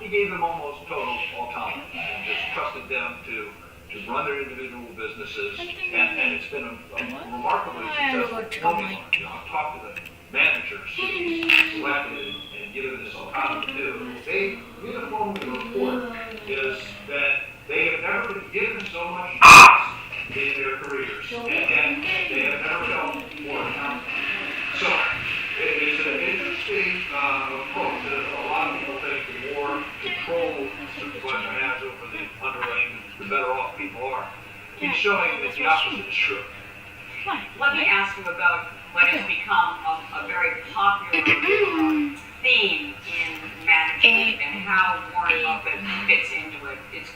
he gave them almost total autonomy and just trusted them to run their individual businesses, and it's been a remarkably successful formula. I've talked to the managers who selected and given this autonomy to. They uniformly report is that they have never been given so much trust in their careers, and they have never felt more accountable. So it's an interesting approach. A lot of people think the more control the supervisor has over the underling, the better off people are. He's showing that the opposite is true. Let me ask you about what has become a very popular theme in management and how Warren Buffett fits into it. It's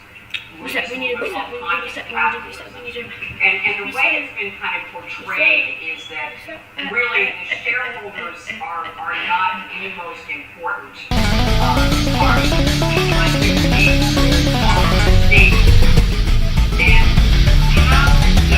and the way it's been kind of portrayed is that really the shareholders are not the most important part of the state. And how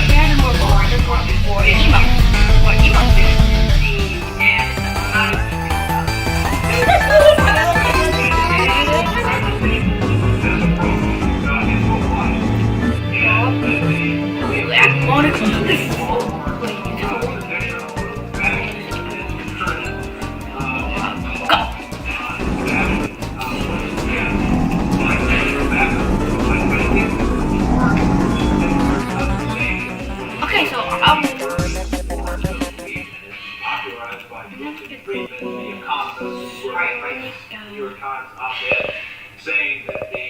New York Times op-ed saying that the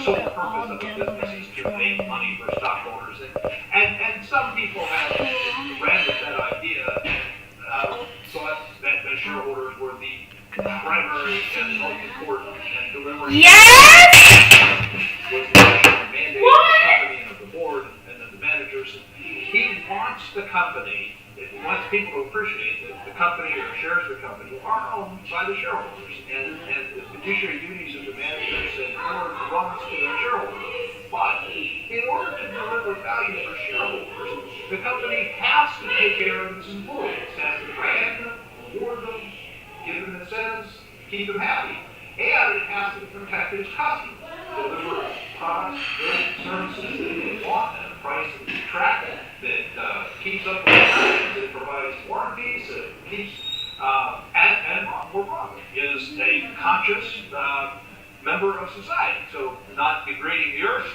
sole purpose of the business is to make money for stockholders, and some people have ran with that idea and thought that the shareholders were the primary and most important, and delivering was the mandate of the company and of the board and of the managers. He wants the company. He wants people to appreciate that the company or shares of the company are owned by the shareholders, and the fiduciary duties of the managers and board runs to their shareholders. But in order to deliver value for shareholders, the company has to take care of its employees, has to brand them, reward them, give them incentives, keep them happy, and it has to protect its customers, deliver products, goods, services that they want at a price that is attractive, that keeps up with the times, that provides warranties, that keeps, and more broadly, is a conscious member of society. So not degrading the earth,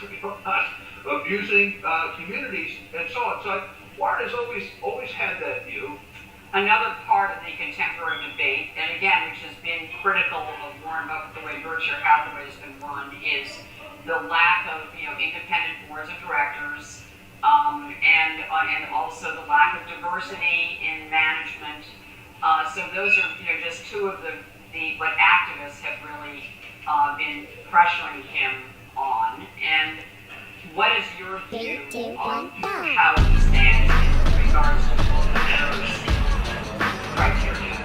not abusing communities, and so on. So Warren has always had that view. Another part of the contemporary debate, and again, which has been critical of Warren Buffett, the way Berkshire Hathaway has been run, is the lack of independent boards of directors. And also the lack of diversity in management. So those are just two of the what activists have really been pressuring him on. And what is your view on how he stands in regards to both those criteria?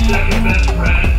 Second best friend.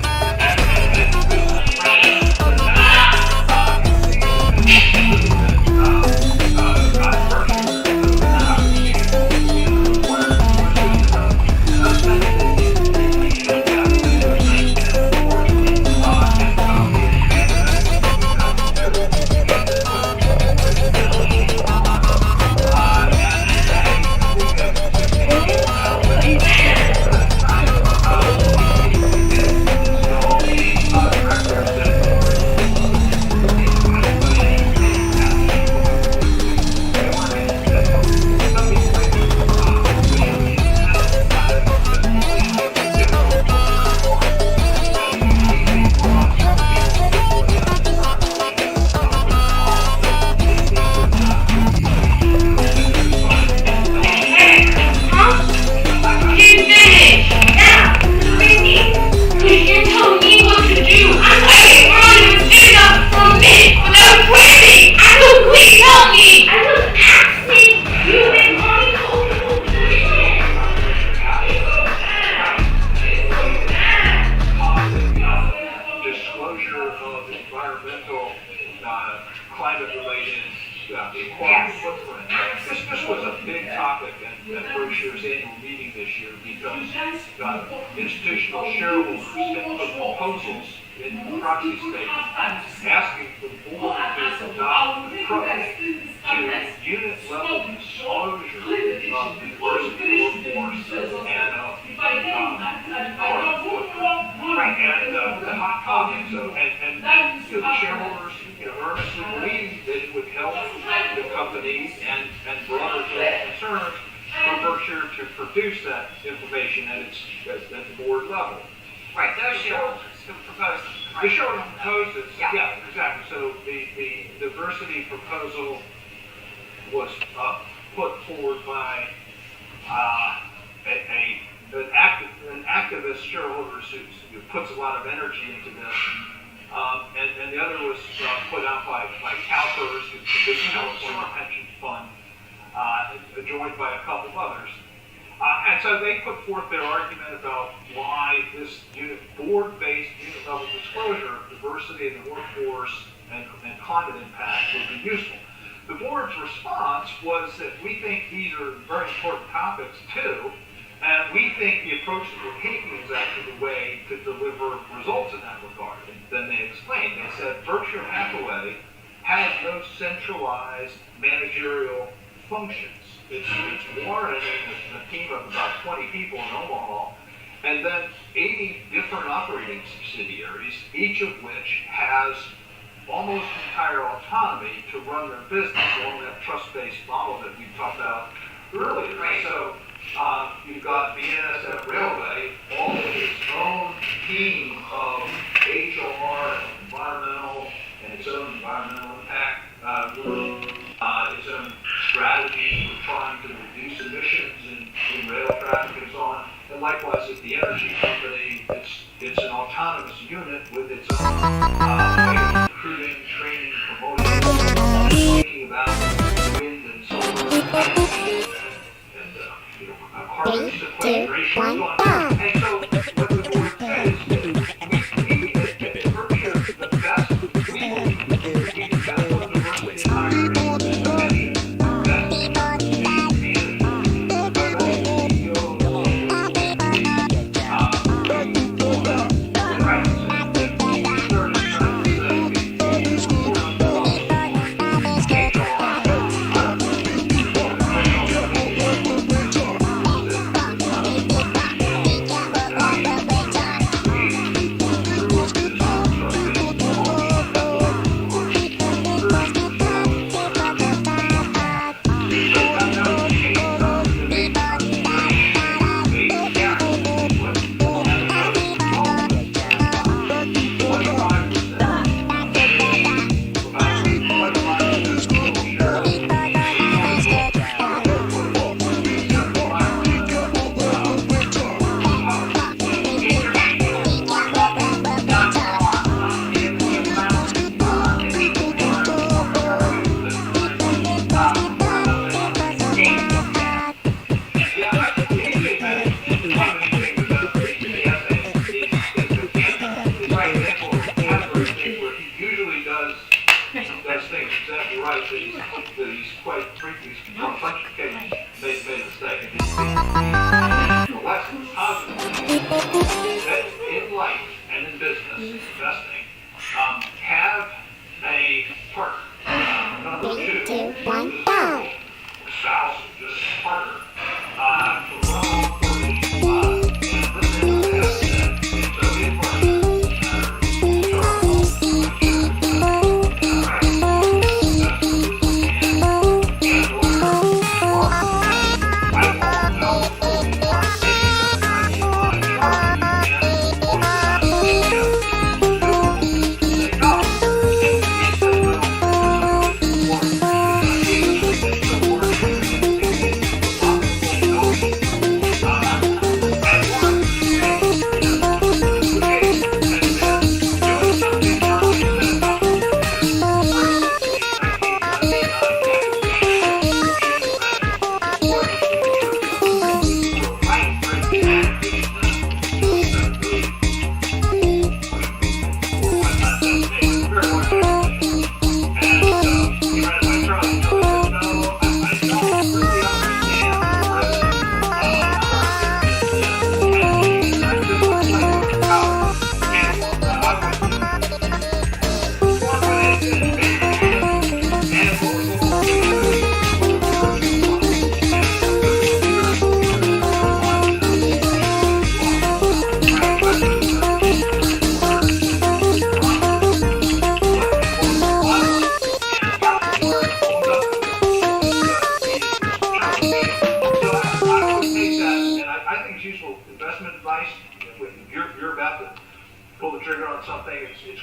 Climate-related the carbon footprint. This was a big topic at Berkshire's annual meeting this year because institutional shareholders had put proposals in proxy statements asking for the board to adopt an approach to unit level disclosure of the diversity workforce and carbon footprint. Right, and the hot topic. So, and the shareholders earnestly believed that it would help the company and broader concerns for Berkshire to produce that information at the board level. Right, those shareholders who proposed it. The shareholder proposed it. Yeah. Exactly. So the diversity proposal was put forward by an activist shareholders who puts a lot of energy into this. And the other was put out by CalPERS, who's the big California pension fund, joined by a couple of others. And so they put forth their argument about why this board-based unit-level disclosure of diversity in the workforce and climate impact would be useful. The board's response was that we think these are very important topics too, and we think the approach that we're taking is actually the way to deliver results in that regard. And then they explained, they said Berkshire Hathaway has no centralized managerial functions. It's Warren and a team of about 20 people in Omaha, and then 80 different operating subsidiaries, each of which has almost entire autonomy to run their business along that trust-based model that we talked about earlier. Right. So you've got BNSF Railway, all of its own team of HR, environmental, and its own environmental impact group, its own strategy for trying to reduce emissions in rail traffic and so on. And likewise at the energy company, it's an autonomous unit with its own way of recruiting, training, promoting, thinking about wind and solar and carbon sequestration and so on. And so what the board said is we at Berkshire, the best we believe we can best on diversity and hiring prevention, best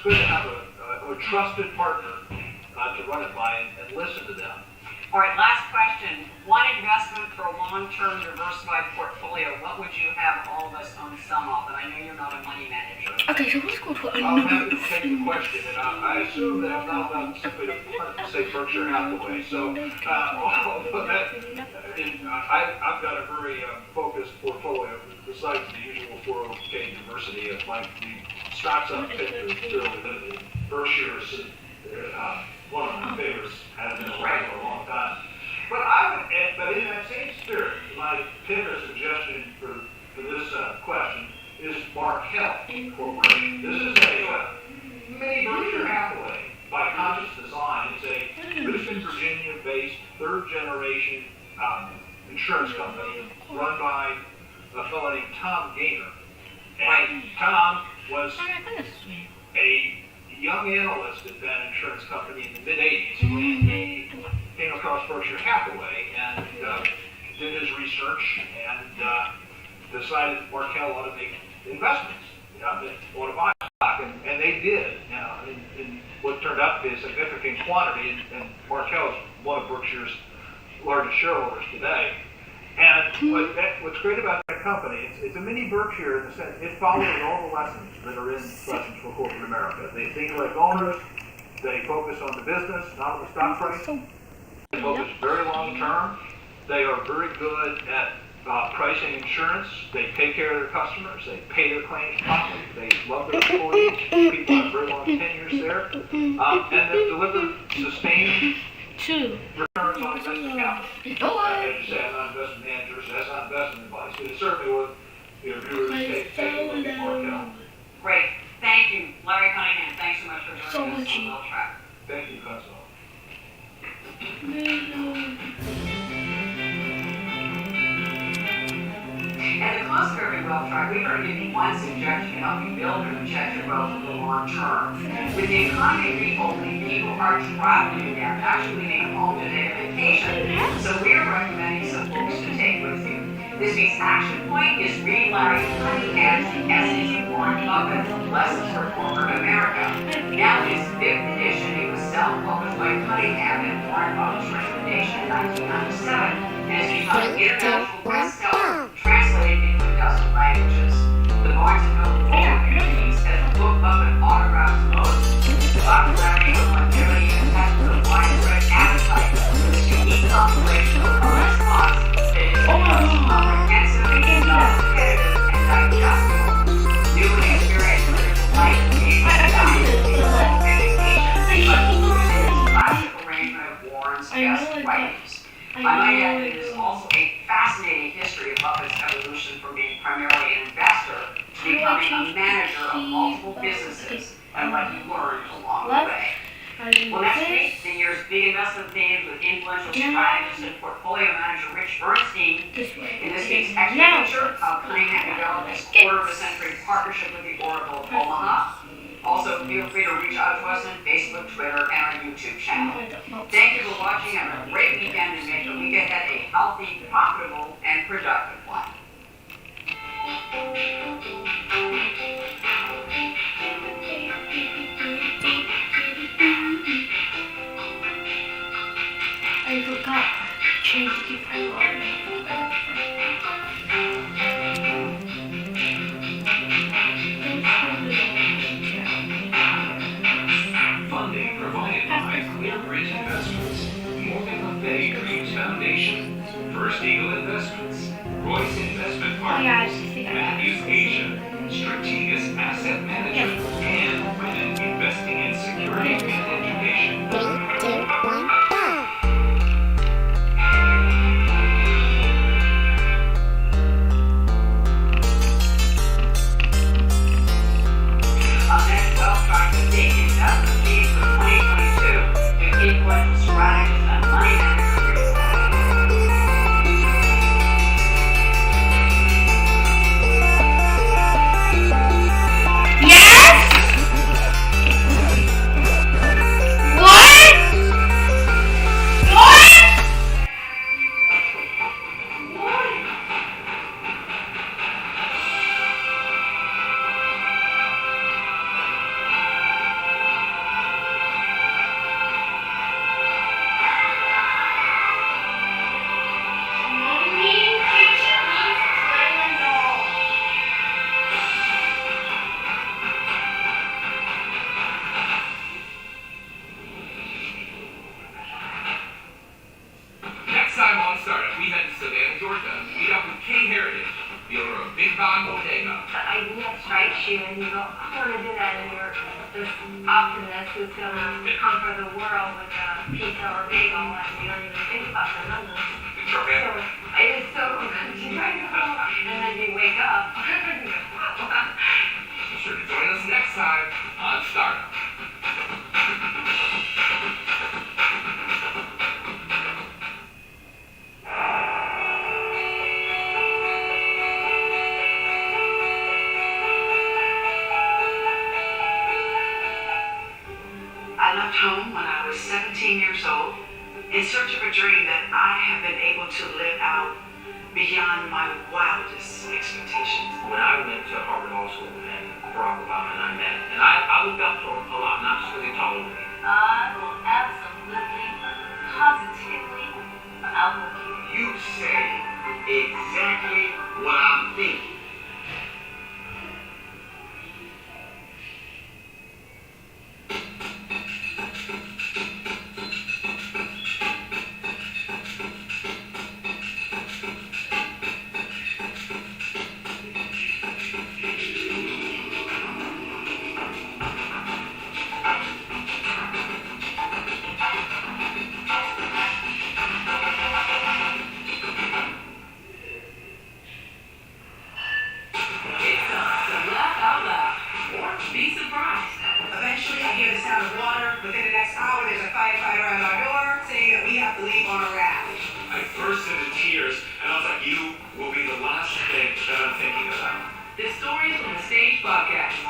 good to have a trusted partner to run it by and listen to them. All right, last question. One investment for a long-term diversified portfolio. What would you have all of us own some of? And I know you're not a money manager. Okay, so let's go to I'll have another to take the question, and I assume that I'm not allowed simply to say Berkshire Hathaway. So, although I've got a very focused portfolio besides the usual 401k diversity of the stocks I've picked are fairly limited. Berkshire's one of my favorites, has been around for a long time. But in that same spirit, my pick or suggestion for this question is Markel Corporation. This is a mini Berkshire Hathaway by conscious design. It's a Richmond, Virginia-based third-generation insurance company run by a fellow named Tom Gaynor. And Tom was a young analyst at that insurance company in the mid-'80s when he came across Berkshire Hathaway and did his research and decided Markel ought to make investments, they ought to buy stock, and they did. Now, in what turned out to be a significant quantity, and Markel is one of Berkshire's largest shareholders today. And what's great about that company, it's a mini Berkshire in the sense it follows all the lessons that are in Lessons for Corporate America. They think like owners, they focus on the business, not on the stock price. They focus very long term. They are very good at pricing insurance. They take care of their customers. They pay their claims promptly. They love their employees. People have very long tenures there. And they've delivered sustained returns on invested capital. As you say, I'm not an investment manager, so that's not investment advice, but it's certainly worth viewers take a look at Markel. Great. Thank you, Larry Cunningham. Thanks so much for joining us on Well Track. Thank you, Consul. At the close of every Well Track, we are going to give you one suggestion to help you build or protect your wealth for the long term. With the economy reopening, people are traveling again, actually leaving home to take a vacation. So we are recommending some books to take with you. This week's action point is read Larry Cunningham's The Essays of Warren Buffett, Lessons for Corporate America. Now in its 5th edition, it was self-published by Cunningham and Warren Buffett's recommendation in 1997, and has become an international bestseller, translated into a dozen languages. The Barnes & Noble Reader Communities as the book Buffett autographs most. Dr. Larry of longevity and has a widespread appetite for this unique compilation of Buffett's thoughts that is comprehensive, non-repetitive, and digestible. New and experienced critical life engagement education, but using its classic arrangement of Warren's best writings. I might add that it is also a fascinating history of Buffett's evolution from being primarily an investor to becoming a manager of multiple businesses and what he learned along the way. Well, next week, the year's big investment themes with influential strategist and portfolio manager Rich Bernstein. In this week's extra feature, how Cunningham developed his quarter-of-a-century partnership with the Oracle of Omaha. Also, feel free to reach out to us on Facebook, Twitter, and our YouTube channel. Thank you for watching, and have a great weekend, and make the week ahead a healthy, profitable, and productive one. I forgot to change the alarm. Funding provided by ClearBridge Investments, Morgan Le Fay Dreams Foundation, First Eagle Investments, Royce Investment Partners, Matthews Asia, Strategas Asset Management, and Women Investing in Security and Education. 3, 2, 1, go! Up next, Wealth Track is taking investment fees for 2022 with influential strategist and money manager Rich Yes! was gonna conquer the world with a pizza or bagel, and we don't even think about the numbers. It's romantic. So it is so romantic, I know. And then you wake up. Be sure to join us next time on Startup. I left home when I was 17 years old in search of a dream that I have been able to live out beyond my wildest expectations. When I went to Harvard Law School and Barack Obama and I met, and I looked up to him a lot, not just because he taller than me. I will absolutely, positively outlook you. You say exactly what I'm thinking. It's time to laugh out loud or be surprised. Eventually, I hear the sound of water. Within the next hour, there's a firefighter at our door saying that we have to leave on a raft. I burst into tears, and I was like, you will be the last thing that I'm thinking about. The Stories from the Stage podcast.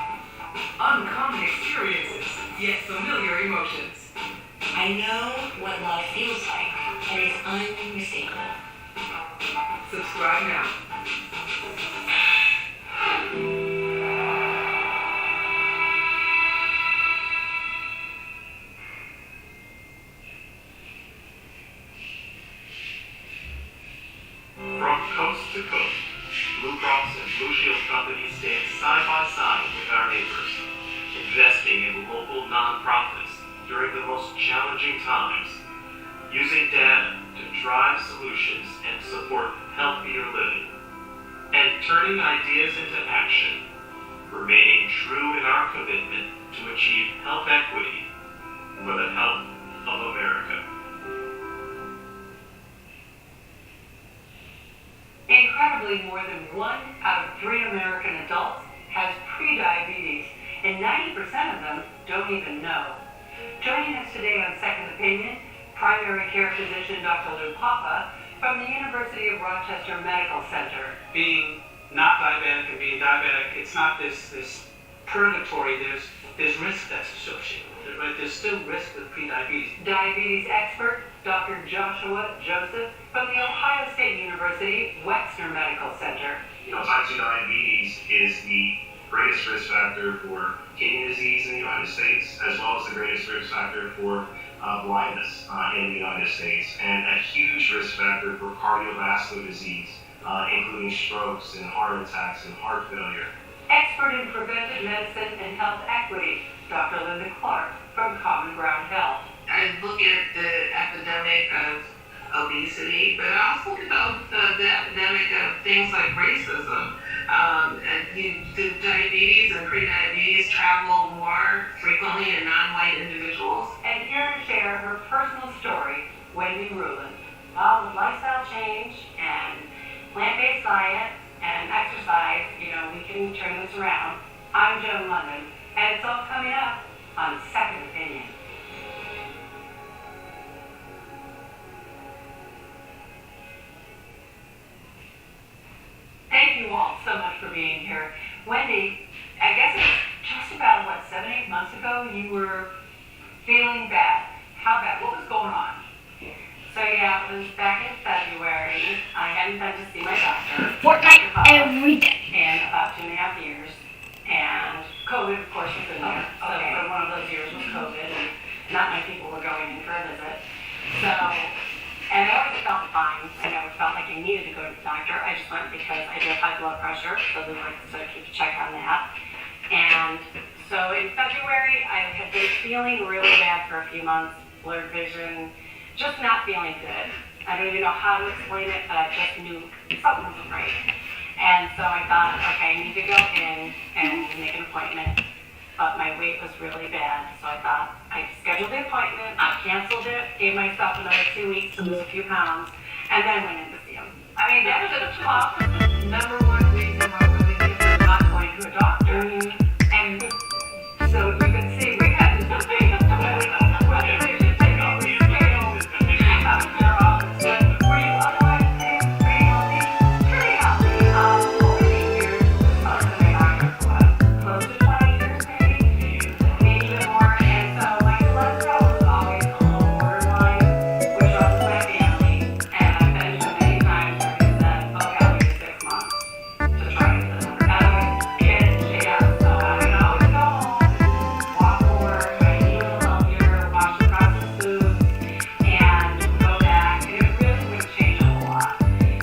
Uncommon experiences, yet familiar emotions. I know what love feels like, and it's unmistakable. Subscribe now. From coast to coast, Blue Cross and Blue Shield companies stand side by side with our neighbors, investing in local nonprofits during the most challenging times, using data to drive solutions and support healthier living, and turning ideas into action, remaining true in our commitment to achieve health equity for the health of America. Incredibly, more than 1 out of 3 American adults has prediabetes, and 90% of them don't even know. Joining us today on Second Opinion, primary care physician Dr. Lou Papa from the University of Rochester Medical Center. Being not diabetic and being diabetic, it's not this purgatory. There's risk that's associated with it, right? There's still risk with prediabetes. Diabetes expert Dr. Joshua Joseph from the Ohio State University Wexner Medical Center. Type 2 diabetes is the greatest risk factor for kidney disease in the United States, as well as the greatest risk factor for blindness in the United States, and a huge risk factor for cardiovascular disease, including strokes and heart attacks and heart failure. Expert in preventive medicine and health equity, Dr. Linda Clark from Common Ground Health. I look at the epidemic of obesity, but I also look at the epidemic of things like racism. The diabetes and prediabetes travel more frequently in non-white individuals. And here to share her personal story, Wendy Ruland. Well, with lifestyle change and plant-based diet and exercise, we can turn this around. I'm Joan London, and it's all coming up on Second Opinion. Thank you all so much for being here. Wendy, I guess it's just about, 7-8 months ago, you were feeling bad. How bad? What was going on? So yeah, it was back in February. I hadn't been to see my doctor. Fortnite every day. In about 2.5 years. And COVID, of course, was in there. So for one of those years was COVID, and not many people were going in for a visit. So, and I always felt fine. I never felt like I needed to go to the doctor. I just went because I do have high blood pressure, so they like to keep a check on that. And so in February, I had been feeling really bad for a few months, blurred vision, just not feeling good. I don't even know how to explain it, but I just knew something wasn't right. And so I thought, okay, I need to go in and make an appointment. But my weight was really bad, so I thought, I scheduled the appointment, I canceled it, gave myself another 2 weeks to lose a few pounds, and then went in to see him. I mean, that's the top number one reason why women are not going to a doctor. And so you can see, we had this debate whether they should take all the scales out of their office. But were you otherwise pretty healthy? Pretty healthy. Over the years, my doctor was close to 20 years maybe even more. And so my cholesterol was always a little borderline, which runs my family. And I've been to many times where he said, okay, I'll give you 6 months to try to get it under. And I was kidding, so I would always go home, walk more, try to eat a little healthier, watch the processed foods, and go back. And it really would change a whole lot.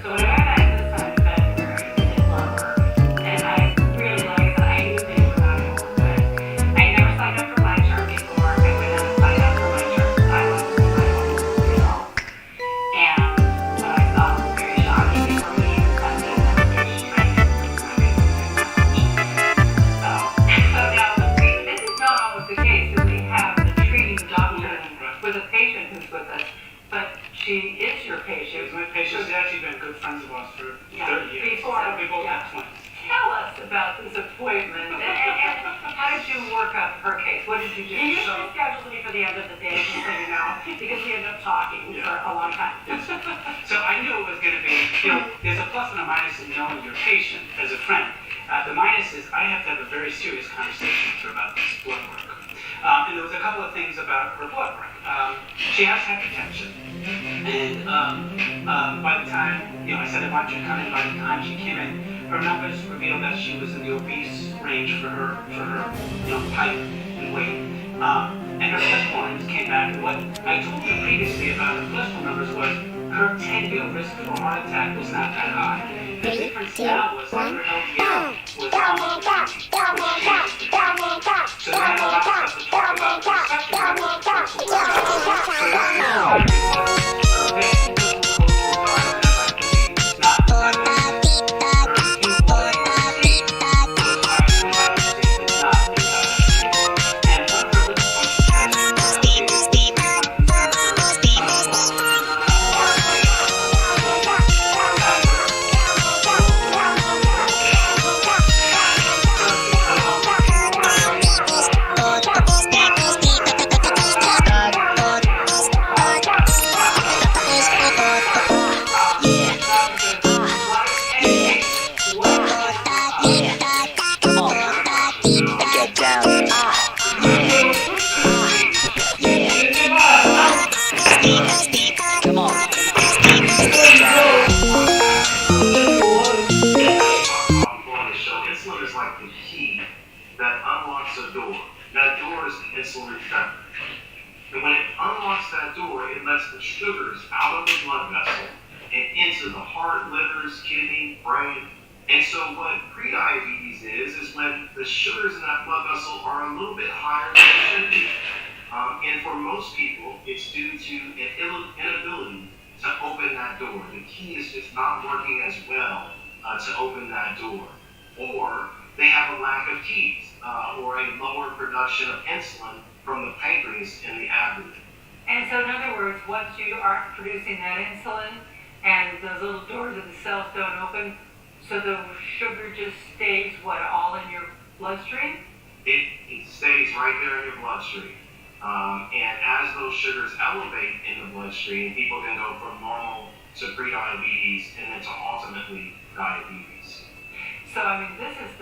So when I went back this time in February, it did blood work. And I really, like I said, I knew things were not going to work good. I never signed up for my chart before. I went out and signed up for my chart. I wasn't my own results. And what I thought was very shocking for me is that the medication I took was not going to do so now this is not always the case that we have the treating doctor with a patient who's with us, but she is your patient. My patients have actually been good friends of ours for 30 years. Before, We both yeah. have twins. Tell us about this appointment and how did you work up her case? What did you do? He usually schedules me for the end of the day, just so you know, because we end up talking for a long time. So I knew it was going to be, there's a plus and a minus in knowing your patient as a friend. The minus is I have to have a very serious conversation with her about this blood work. And there was a couple of things about her blood work. She has hypertension. And by the time, I said I want you to come in, by the time she came in, her numbers revealed that she was in the obese range for her height and weight. And her cholesterol numbers came back. And what I told you previously about her cholesterol numbers was her 10-year risk for a heart attack was not that high. The difference now was that her LDL was almost 50. So they had a lot of stuff to talk about with respect to her cholesterol levels. Her basic cholesterol is not diabetes. Insulin is like the key that unlocks a door. That door is the insulin receptor. And when it unlocks that door, it lets the sugars out of the blood vessel and into the heart, livers, kidney, brain. And so what prediabetes is when the sugars in that blood vessel are a little bit higher than they should be. And for most people, it's due to an inability to open that door. The key is just not working as well to open that door. Or they have a lack of keys or a lower production of insulin from the pancreas in the abdomen. And so in other words, once you aren't producing that insulin and those little doors of the cells don't open, so the sugar just stays, all in your bloodstream? It stays right there in your bloodstream. And as those sugars elevate in the bloodstream, people can go from normal to prediabetes and then to ultimately diabetes. So, I mean, this is